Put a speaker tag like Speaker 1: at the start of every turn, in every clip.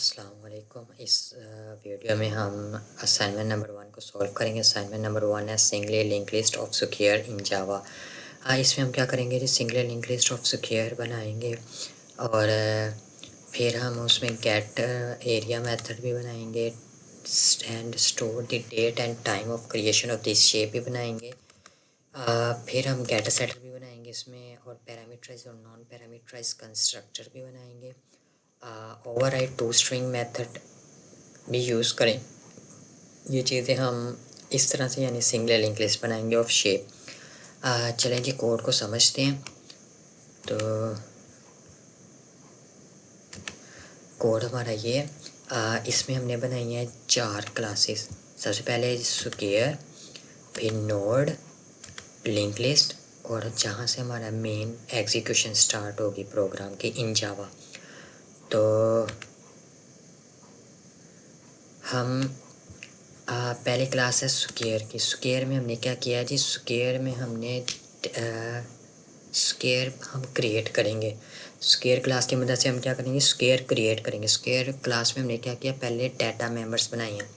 Speaker 1: अस्सलाम वालेकुम। इस वीडियो में हम असाइनमेंट नंबर 1 को सॉल्व करेंगे। असाइनमेंट नंबर 1 है single link list of square in Java. इसमें हम क्या करेंगे जी, single link list of square बनाएंगे और फिर हम उसमें गेट एरिया मेथड भी बनाएंगे and store the date and time of creation of this shape भी बनाएंगे। फिर हम गेट सेटर भी बनाएंगे इसमें, और पैरामीटराइज और नॉन पैरामीटराइज कंस्ट्रक्टर भी बनाएंगे। ओवरराइड टू स्ट्रिंग मेथड भी यूज़ करें। ये चीज़ें हम इस तरह से यानी सिंगल लिंक लिस्ट बनाएंगे ऑफ शेप। चलें जी कोड को समझते हैं। तो कोड हमारा ये है। इसमें हमने बनाई है 4 क्लासेस। सबसे पहले स्क्वायर, फिर नोड, लिंक लिस्ट, और जहाँ से हमारा मेन एग्जीक्यूशन स्टार्ट होगी प्रोग्राम की इन जावा। तो हम पहले क्लास है स्क्वायर की। स्क्वायर में हमने क्या किया जी, स्क्वायर में हमने स्क्वायर हम क्रिएट करेंगे। स्क्वायर क्लास की मदद से हम क्या करेंगे, स्क्वायर क्रिएट करेंगे। स्क्वायर क्लास में हमने क्या किया, पहले डाटा मेंबर्स बनाए हैं।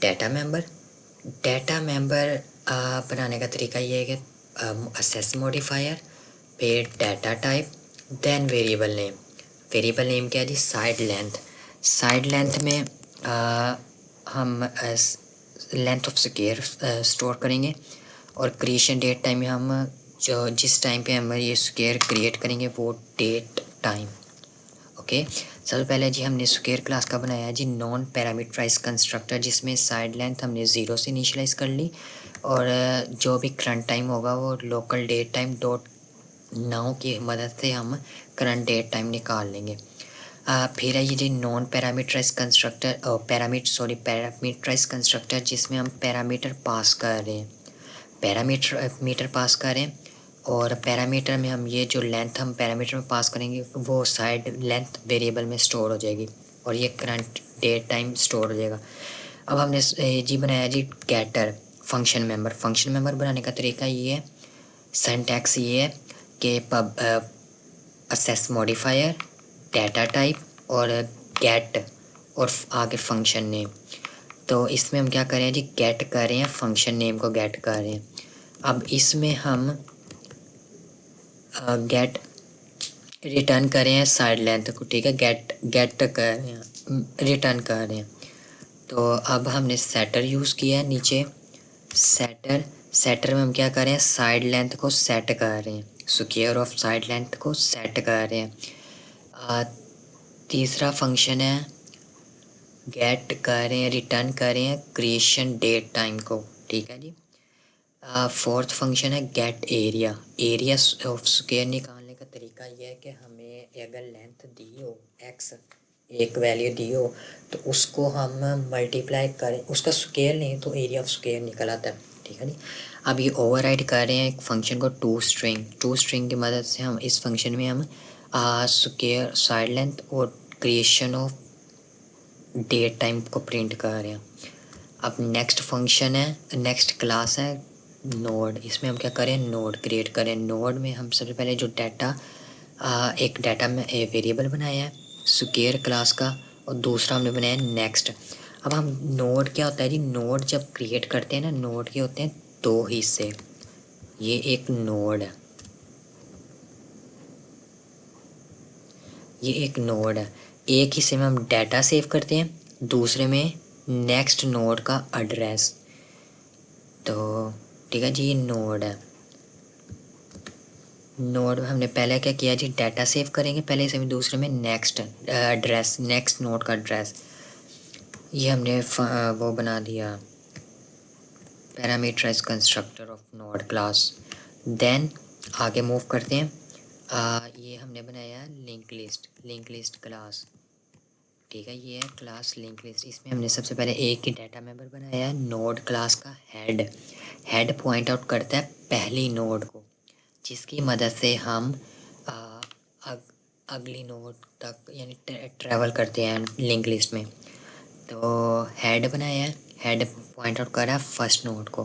Speaker 1: डाटा मेंबर बनाने का तरीका ये है कि असेस मॉडिफायर, फिर data type, then variable name. Variable name क्या है जी, साइड लेंथ। साइड लेंथ में हम लेंथ ऑफ स्क्वायर स्टोर करेंगे, और क्रिएशन डेट टाइम में हम जो जिस टाइम पे हम ये स्क्वायर क्रिएट करेंगे वो डेट टाइम। ओके, सबसे पहले जी हमने स्क्वायर क्लास का बनाया है जी नॉन पैरामीटराइज कंस्ट्रक्टर, जिसमें साइड लेंथ हमने 0 से इनिशियलाइज कर ली, और जो भी करंट टाइम होगा वो local date time dot now की मदद से हम करंट डेट टाइम निकाल लेंगे। फिर है ये जी non parameterise constructor, parameterise constructor, जिसमें हम पैरामीटर पास कर रहे हैं, पैरामीटर पास करें, और पैरामीटर में हम ये जो लेंथ हम पैरामीटर में पास करेंगे वो साइड लेंथ वेरिएबल में स्टोर हो जाएगी, और ये करंट डेट टाइम स्टोर हो जाएगा। अब हमने जी बनाया जी getter function member. Function member बनाने का तरीका ये है, सिंटैक्स ये है कि असेस मॉडिफायर, डाटा टाइप, और गेट, और आगे फंक्शन नेम। तो इसमें हम क्या करें जी, गेट कर रहे हैं, फंक्शन नेम को गेट कर रहे हैं। अब इसमें हम गेट रिटर्न कर रहे हैं साइड लेंथ को, ठीक है, गेट कर रहे हैं, रिटर्न कर रहे हैं। तो अब हमने सेटर यूज़ किया है नीचे। सेटर में हम क्या कर रहे हैं, साइड लेंथ को सेट कर रहे हैं, स्क्वायर ऑफ साइड लेंथ को सेट कर रहे हैं। तीसरा फंक्शन है गेट कर रहे हैं, रिटर्न कर रहे हैं क्रिएशन डेट टाइम को, ठीक है जी। फोर्थ फंक्शन है get area. Area of square निकालने का तरीका यह है कि हमें अगर लेंथ दी हो एक्स, एक वैल्यू दी हो, तो उसको हम मल्टीप्लाई करें, उसका स्क्वायर नहीं तो एरिया ऑफ स्क्वायर निकल आता है, ठीक है जी। अब ये ओवरराइड कर रहे हैं एक फंक्शन को टू स्ट्रिंग की मदद से हम इस फंक्शन में हम स्क्वायर, साइड लेंथ और क्रिएशन ऑफ डेट टाइम को प्रिंट कर रहे हैं। अब नेक्स्ट फंक्शन है, नेक्स्ट क्लास है नोड। इसमें हम क्या करें, नोड क्रिएट करें। नोड में हम सबसे पहले जो एक डाटा में वेरिएबल बनाया है स्क्वायर क्लास का, और दूसरा हमने बनाया नेक्स्ट। अब हम नोड क्या होता है जी, नोड जब क्रिएट करते हैं ना, नोड के होते हैं 2 हिस्से। ये एक नोड है, ये एक नोड है। एक हिस्से में हम डाटा सेव करते हैं, दूसरे में नेक्स्ट नोड का एड्रेस। तो ठीक है जी, नोड है। नोड में हमने पहले क्या किया जी, डाटा सेव करेंगे पहले से, दूसरे में नेक्स्ट एड्रेस, नेक्स्ट नोड का एड्रेस। ये हमने वो बना दिया parameterize constructor of node class. Then आगे मूव करते हैं। ये हमने बनाया लिंक लिस्ट क्लास, ठीक है, ये है क्लास लिंक लिस्ट। इसमें हमने सबसे पहले एक ही डाटा मेंबर बनाया है नोड क्लास का हेड पॉइंट आउट करता है पहली नोड को, जिसकी मदद से हम अगली नोड तक यानी ट्रैवल करते हैं लिंक लिस्ट में। तो हेड बनाया है, हेड पॉइंट आउट करा फर्स्ट नोड को।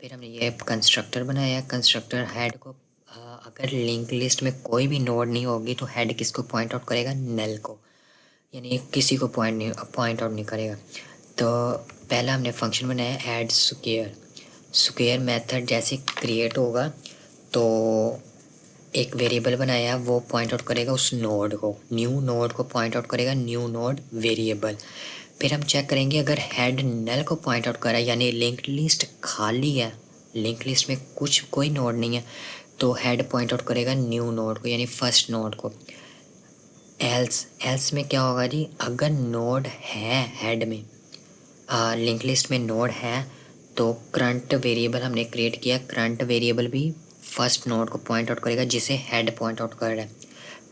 Speaker 1: फिर हमने ये कंस्ट्रक्टर बनाया, कंस्ट्रक्टर हेड को अगर लिंक लिस्ट में कोई भी नोड नहीं होगी तो हेड किसको पॉइंट आउट करेगा, नल को। यानी किसी को पॉइंट आउट नहीं करेगा। तो पहला हमने फंक्शन बनाया ऐड स्क्वायर। स्क्वायर मेथड जैसे क्रिएट होगा तो एक वेरिएबल बनाया, वो पॉइंट आउट करेगा उस नोड को, न्यू नोड को पॉइंट आउट करेगा, न्यू नोड वेरिएबल। फिर हम चेक करेंगे अगर हेड नल को पॉइंट आउट कर रहा है यानी लिंक्ड लिस्ट खाली है, लिंक लिस्ट में कोई नोड नहीं है, तो हेड पॉइंट आउट करेगा न्यू नोड को यानी फर्स्ट नोड को। एल्स में क्या होगा जी, अगर नोड है हेड में, लिंक लिस्ट में नोड है, तो करंट वेरिएबल हमने क्रिएट किया, करंट वेरिएबल भी फर्स्ट नोड को पॉइंट आउट करेगा जिसे हेड पॉइंट आउट कर रहा है।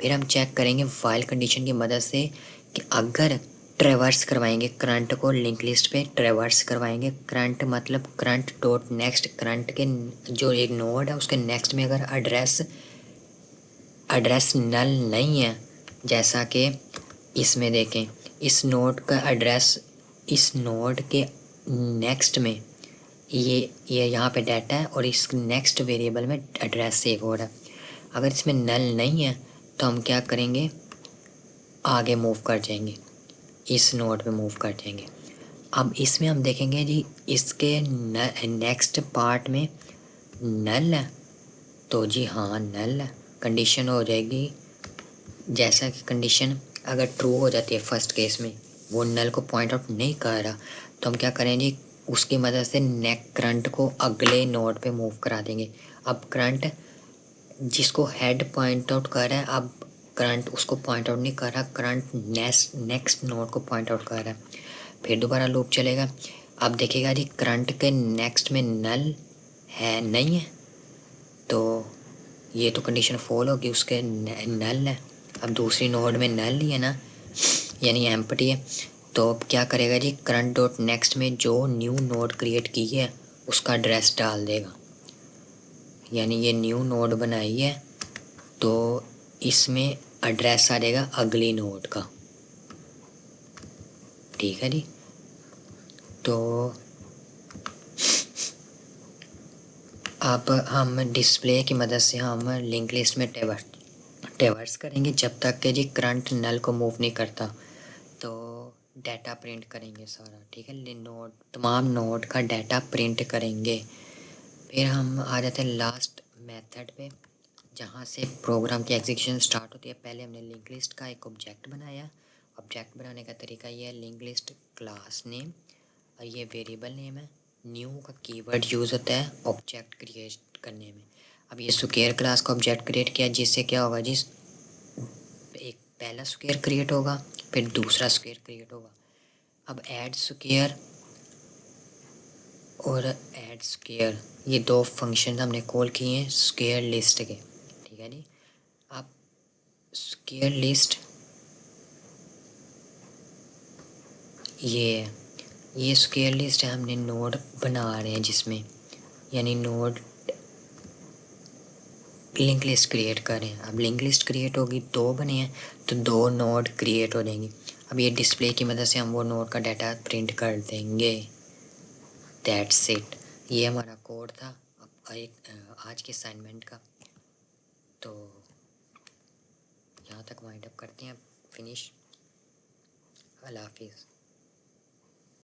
Speaker 1: फिर हम चेक करेंगे वाइल कंडीशन की मदद से कि अगर ट्रेवर्स करवाएंगे करंट को, लिंक लिस्ट पे ट्रेवर्स करवाएंगे, करंट मतलब करंट डॉट नेक्स्ट, करंट के जो एक नोड है उसके नेक्स्ट में अगर एड्रेस नल नहीं है, जैसा कि इसमें देखें इस नोड का एड्रेस, इस नोड के नेक्स्ट में ये यहाँ पे डाटा है और इस नेक्स्ट वेरिएबल में एड्रेस सेव हो रहा है। अगर इसमें नल नहीं है तो हम क्या करेंगे, आगे मूव कर जाएंगे, इस नोड पे मूव कर जाएंगे। अब इसमें हम देखेंगे जी इसके नेक्स्ट पार्ट में नल है, तो जी हाँ नल है, कंडीशन हो जाएगी। जैसा कि कंडीशन अगर ट्रू हो जाती है फर्स्ट केस में, वो नल को पॉइंट आउट नहीं कर रहा, तो हम क्या करेंगे उसकी मदद से करंट को अगले नोड पे मूव करा देंगे। अब करंट जिसको हेड पॉइंट आउट कर रहा है, अब करंट उसको पॉइंट आउट नहीं कर रहा, करंट नेक्स्ट नोड को पॉइंट आउट कर रहा है। फिर दोबारा लूप चलेगा। अब देखिएगा जी करंट के नेक्स्ट में नल है नहीं है, तो ये तो कंडीशन फॉल होगी, उसके नल है। अब दूसरी नोड में नल ही है ना, यानी एम्प्टी है, तो अब क्या करेगा जी करंट डॉट नेक्स्ट में जो न्यू नोड क्रिएट की है उसका एड्रेस डाल देगा, यानी ये न्यू नोड बनाई है तो इसमें एड्रेस आ जाएगा अगली नोड का। ठीक है जी। तो अब हम डिस्प्ले की मदद से हम लिंक लिस्ट में ट्रैवर्स करेंगे जब तक कि जी करंट नल को मूव नहीं करता, तो डाटा प्रिंट करेंगे सारा। ठीक है, नोड तमाम नोड का डाटा प्रिंट करेंगे। फिर हम आ जाते हैं लास्ट मेथड पे, जहाँ से प्रोग्राम की एग्जीक्यूशन स्टार्ट होती है। पहले हमने लिंक लिस्ट का एक ऑब्जेक्ट बनाया। ऑब्जेक्ट बनाने का तरीका ये है, लिंक लिस्ट क्लास नेम और ये वेरिएबल नेम है। न्यू का कीवर्ड यूज़ होता है ऑब्जेक्ट क्रिएट करने में। अब ये स्क्वायर क्लास का ऑब्जेक्ट क्रिएट किया, जिससे क्या होगा, जिस एक पहला स्क्वायर क्रिएट होगा फिर दूसरा स्क्वायर क्रिएट होगा। अब ऐड स्क्वायर और ऐड स्क्वायर ये दो फंक्शन हमने कॉल किए हैं स्क्वायर लिस्ट के। ठीक है जी। अब स्क्वायर लिस्ट ये स्क्वायर लिस्ट है, हमने नोड बना रहे हैं जिसमें, यानी नोड लिंक लिस्ट क्रिएट करें। अब लिंक लिस्ट क्रिएट होगी, दो बने हैं तो दो नोड क्रिएट हो जाएंगे। अब ये डिस्प्ले की मदद से हम वो नोड का डाटा प्रिंट कर देंगे। दैट्स इट, ये हमारा कोड था अब एक आज के असाइनमेंट का। तो यहाँ तक वाइंड अप करते हैं, फिनिश। अल्लाह हाफिज़।